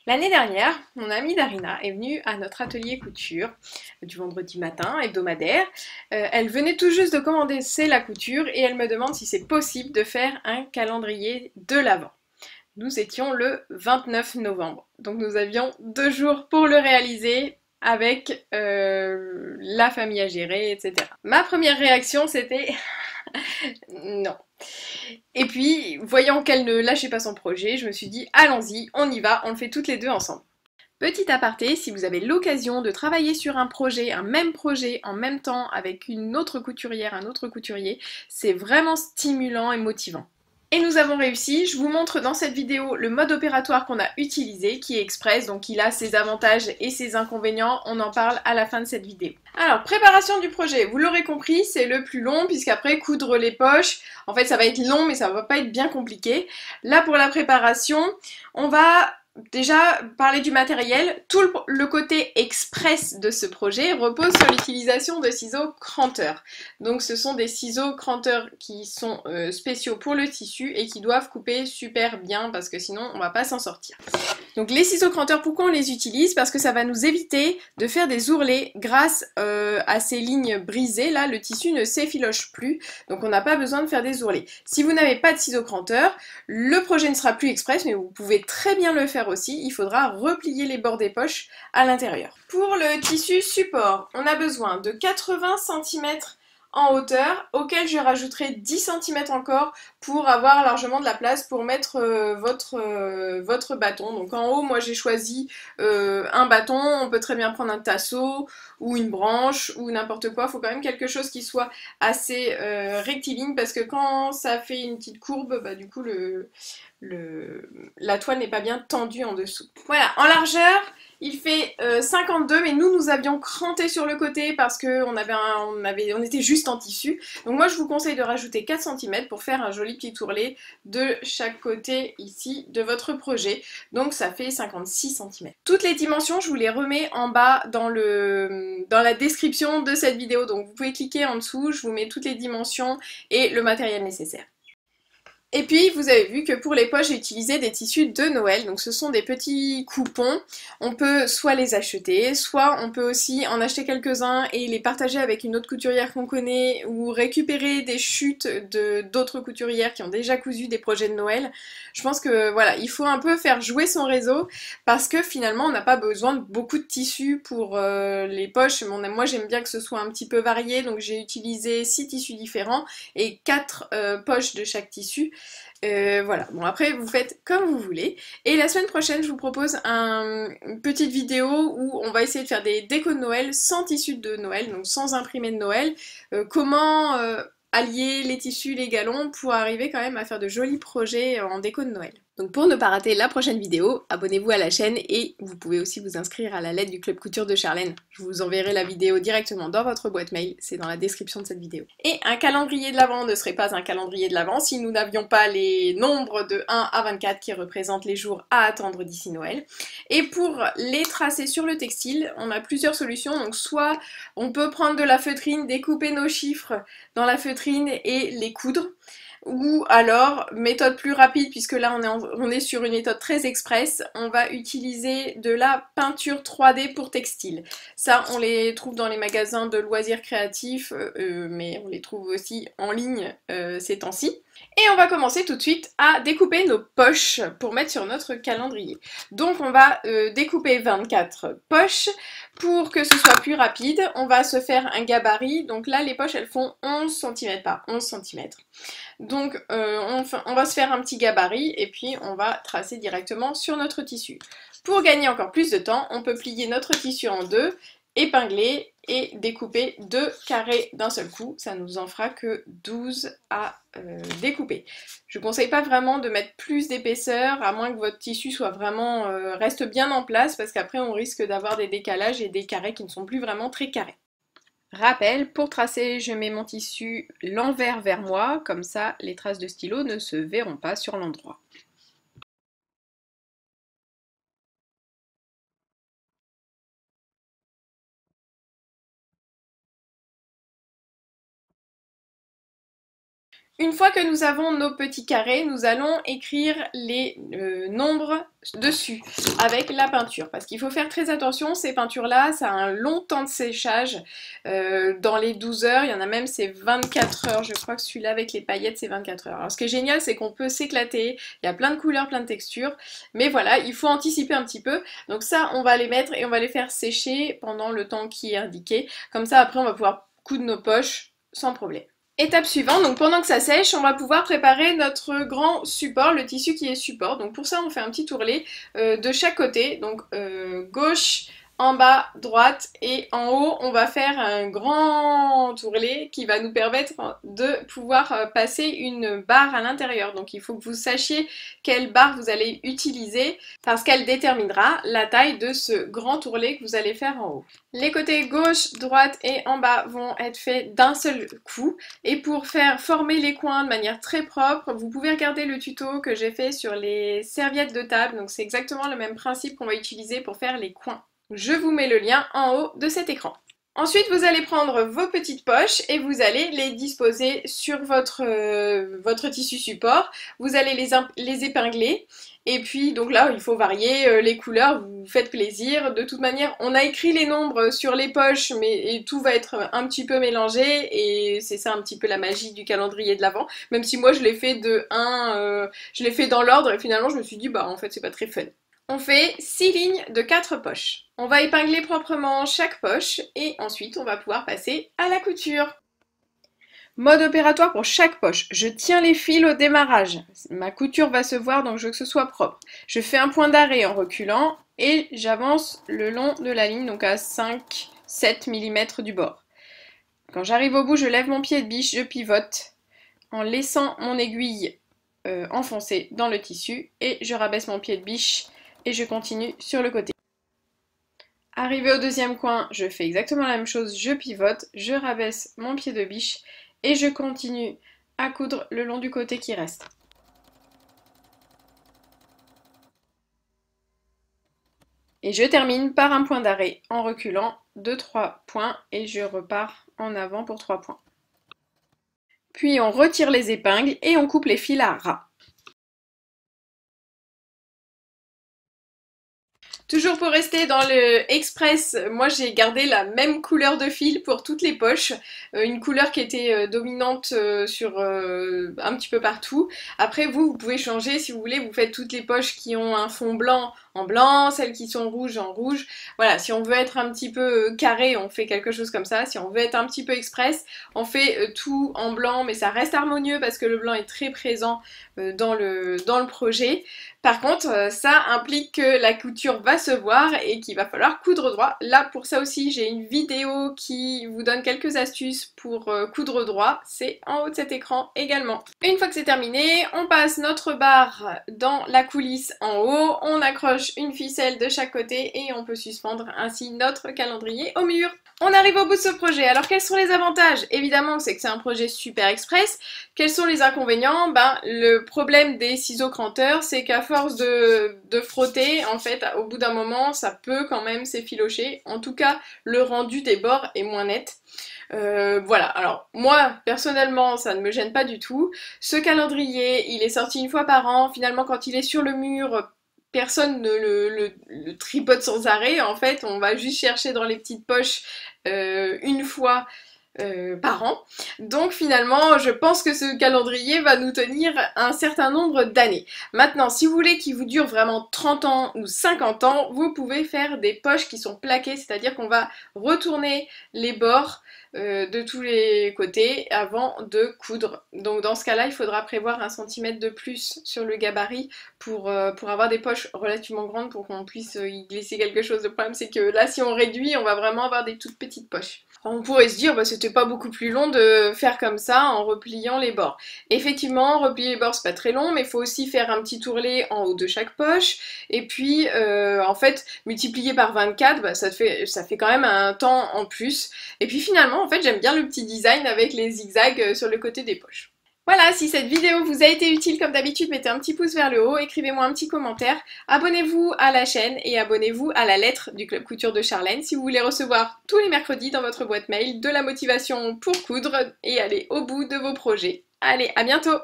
L'année dernière, mon amie Darina est venue à notre atelier couture du vendredi matin hebdomadaire. Elle venait tout juste de commencer la couture et elle me demande si c'est possible de faire un calendrier de l'Avent. Nous étions le 29 novembre, donc nous avions 2 jours pour le réaliser avec la famille à gérer, etc. Ma première réaction c'était non. Et puis, voyant qu'elle ne lâchait pas son projet, je me suis dit allons-y, on y va, on le fait toutes les deux ensemble. Petit aparté, si vous avez l'occasion de travailler sur un projet, un même projet en même temps avec une autre couturière, un autre couturier, c'est vraiment stimulant et motivant. Et nous avons réussi, je vous montre dans cette vidéo le mode opératoire qu'on a utilisé, qui est express, donc il a ses avantages et ses inconvénients, on en parle à la fin de cette vidéo. Alors, préparation du projet, vous l'aurez compris, c'est le plus long, puisqu'après coudre les poches, en fait ça va être long mais ça va pas être bien compliqué. Là pour la préparation, on va déjà, parler du matériel, tout le côté express de ce projet repose sur l'utilisation de ciseaux cranteurs. Donc ce sont des ciseaux cranteurs qui sont spéciaux pour le tissu et qui doivent couper super bien parce que sinon on va pas s'en sortir. Donc les ciseaux cranteurs, pourquoi on les utilise? Parce que ça va nous éviter de faire des ourlets grâce à ces lignes brisées. Là, le tissu ne s'effiloche plus, donc on n'a pas besoin de faire des ourlets. Si vous n'avez pas de ciseaux cranteurs, le projet ne sera plus express, mais vous pouvez très bien le faire aussi. Il faudra replier les bords des poches à l'intérieur. Pour le tissu support, on a besoin de 80 cm en hauteur, auquel je rajouterai 10 cm encore pour avoir largement de la place pour mettre votre bâton. Donc en haut, moi j'ai choisi un bâton, on peut très bien prendre un tasseau ou une branche ou n'importe quoi. Il faut quand même quelque chose qui soit assez rectiligne parce que quand ça fait une petite courbe, bah, du coup la toile n'est pas bien tendue en dessous. Voilà, en largeur, il fait 52, mais nous avions cranté sur le côté parce qu'on on était juste en tissu. Donc moi, je vous conseille de rajouter 4 cm pour faire un joli petit ourlet de chaque côté ici de votre projet. Donc ça fait 56 cm. Toutes les dimensions, je vous les remets en bas dans la description de cette vidéo. Donc vous pouvez cliquer en dessous, je vous mets toutes les dimensions et le matériel nécessaire. Et puis, vous avez vu que pour les poches, j'ai utilisé des tissus de Noël. Donc, ce sont des petits coupons. On peut soit les acheter, soit on peut aussi en acheter quelques-uns et les partager avec une autre couturière qu'on connaît ou récupérer des chutes d'autres couturières qui ont déjà cousu des projets de Noël. Je pense que, voilà, il faut un peu faire jouer son réseau parce que finalement, on n'a pas besoin de beaucoup de tissus pour les poches. Moi, j'aime bien que ce soit un petit peu varié. Donc, j'ai utilisé 6 tissus différents et 4 poches de chaque tissu. Voilà, bon après vous faites comme vous voulez. Et la semaine prochaine, je vous propose une petite vidéo où on va essayer de faire des décos de Noël sans tissus de Noël, donc sans imprimer de Noël. Comment allier les tissus, les galons pour arriver quand même à faire de jolis projets en déco de Noël. Donc pour ne pas rater la prochaine vidéo, abonnez-vous à la chaîne et vous pouvez aussi vous inscrire à la lettre du Club Couture de Charlène. Je vous enverrai la vidéo directement dans votre boîte mail, c'est dans la description de cette vidéo. Et un calendrier de l'Avent ne serait pas un calendrier de l'Avent si nous n'avions pas les nombres de 1 à 24 qui représentent les jours à attendre d'ici Noël. Et pour les tracer sur le textile, on a plusieurs solutions. Donc soit on peut prendre de la feutrine, découper nos chiffres dans la feutrine et les coudre. Ou alors, méthode plus rapide, puisque là on est sur une méthode très express, on va utiliser de la peinture 3D pour textile. Ça, on les trouve dans les magasins de loisirs créatifs, mais on les trouve aussi en ligne ces temps-ci. Et on va commencer tout de suite à découper nos poches pour mettre sur notre calendrier. Donc on va découper 24 poches. Pour que ce soit plus rapide, on va se faire un gabarit. Donc là, les poches, elles font 11 cm par 11 cm. Donc on va se faire un petit gabarit et puis on va tracer directement sur notre tissu. Pour gagner encore plus de temps, on peut plier notre tissu en deux, épingler et découper 2 carrés d'un seul coup. Ça nous en fera que 12 à découper. Je ne conseille pas vraiment de mettre plus d'épaisseur, à moins que votre tissu soit vraiment reste bien en place, parce qu'après on risque d'avoir des décalages et des carrés qui ne sont plus vraiment très carrés. Rappel, pour tracer, je mets mon tissu l'envers vers moi, comme ça les traces de stylo ne se verront pas sur l'endroit. Une fois que nous avons nos petits carrés, nous allons écrire les nombres dessus avec la peinture. Parce qu'il faut faire très attention, ces peintures-là, ça a un long temps de séchage. Dans les 12 heures, il y en a même c'est 24 heures. Je crois que celui-là avec les paillettes, c'est 24 heures. Alors ce qui est génial, c'est qu'on peut s'éclater. Il y a plein de couleurs, plein de textures. Mais voilà, il faut anticiper un petit peu. Donc ça, on va les mettre et on va les faire sécher pendant le temps qui est indiqué. Comme ça, après, on va pouvoir coudre nos poches sans problème. Étape suivante, donc pendant que ça sèche, on va pouvoir préparer notre grand support, le tissu qui est support. Donc pour ça, on fait un petit ourlet de chaque côté, donc gauche, en bas, droite et en haut, on va faire un grand ourlet qui va nous permettre de pouvoir passer une barre à l'intérieur. Donc il faut que vous sachiez quelle barre vous allez utiliser parce qu'elle déterminera la taille de ce grand ourlet que vous allez faire en haut. Les côtés gauche, droite et en bas vont être faits d'un seul coup. Et pour faire former les coins de manière très propre, vous pouvez regarder le tuto que j'ai fait sur les serviettes de table. Donc c'est exactement le même principe qu'on va utiliser pour faire les coins. Je vous mets le lien en haut de cet écran. Ensuite, vous allez prendre vos petites poches et vous allez les disposer sur votre tissu support. Vous allez les épingler. Et puis, donc là, il faut varier les couleurs, vous faites plaisir. De toute manière, on a écrit les nombres sur les poches, mais tout va être un petit peu mélangé. Et c'est ça un petit peu la magie du calendrier de l'Avent. Même si moi, je l'ai fait je l'ai fait dans l'ordre et finalement, je me suis dit, bah en fait, c'est pas très fun. On fait 6 lignes de 4 poches. On va épingler proprement chaque poche et ensuite on va pouvoir passer à la couture. Mode opératoire pour chaque poche. Je tiens les fils au démarrage. Ma couture va se voir donc je veux que ce soit propre. Je fais un point d'arrêt en reculant et j'avance le long de la ligne donc à 5-7 mm du bord. Quand j'arrive au bout, je lève mon pied de biche, je pivote en laissant mon aiguille enfoncée dans le tissu et je rabaisse mon pied de biche et je continue sur le côté. Arrivé au deuxième coin, je fais exactement la même chose, je pivote, je rabaisse mon pied de biche et je continue à coudre le long du côté qui reste. Et je termine par un point d'arrêt en reculant de 3 points et je repars en avant pour 3 points. Puis on retire les épingles et on coupe les fils à ras. Toujours pour rester dans le express, moi j'ai gardé la même couleur de fil pour toutes les poches, une couleur qui était dominante sur un petit peu partout. Après vous pouvez changer si vous voulez, vous faites toutes les poches qui ont un fond blanc en blanc, celles qui sont rouges en rouge. Voilà, si on veut être un petit peu carré, on fait quelque chose comme ça. Si on veut être un petit peu express, on fait tout en blanc, mais ça reste harmonieux parce que le blanc est très présent dans le projet. Par contre, ça implique que la couture va se voir et qu'il va falloir coudre droit. Là, pour ça aussi, j'ai une vidéo qui vous donne quelques astuces pour coudre droit. C'est en haut de cet écran également. Une fois que c'est terminé, on passe notre barre dans la coulisse en haut, on accroche une ficelle de chaque côté et on peut suspendre ainsi notre calendrier au mur. On arrive au bout de ce projet. Alors quels sont les avantages? Évidemment, c'est que c'est un projet super express. Quels sont les inconvénients? Le problème des ciseaux cranteurs, c'est qu'à force de frotter, en fait, au bout d'un moment, ça peut quand même s'effilocher. En tout cas, le rendu des bords est moins net. Voilà, alors moi personnellement ça ne me gêne pas du tout. Ce calendrier il est sorti une fois par an, finalement quand il est sur le mur personne ne le tripote sans arrêt, en fait on va juste chercher dans les petites poches une fois par an. Donc finalement, je pense que ce calendrier va nous tenir un certain nombre d'années. Maintenant, si vous voulez qu'il vous dure vraiment 30 ans ou 50 ans, vous pouvez faire des poches qui sont plaquées, c'est-à-dire qu'on va retourner les bords de tous les côtés avant de coudre. Donc dans ce cas-là, il faudra prévoir 1 cm de plus sur le gabarit pour avoir des poches relativement grandes pour qu'on puisse y glisser quelque chose. Le problème c'est que là, si on réduit, on va vraiment avoir des toutes petites poches. On pourrait se dire, bah, c'était pas beaucoup plus long de faire comme ça en repliant les bords. Effectivement, replier les bords c'est pas très long, mais il faut aussi faire un petit ourlet en haut de chaque poche. Et puis, en fait, multiplié par 24, bah, ça fait quand même un temps en plus. Et puis finalement, en fait, j'aime bien le petit design avec les zigzags sur le côté des poches. Voilà, si cette vidéo vous a été utile, comme d'habitude, mettez un petit pouce vers le haut, écrivez-moi un petit commentaire, abonnez-vous à la chaîne et abonnez-vous à la lettre du Club Couture de Charlène si vous voulez recevoir tous les mercredis dans votre boîte mail de la motivation pour coudre et aller au bout de vos projets. Allez, à bientôt!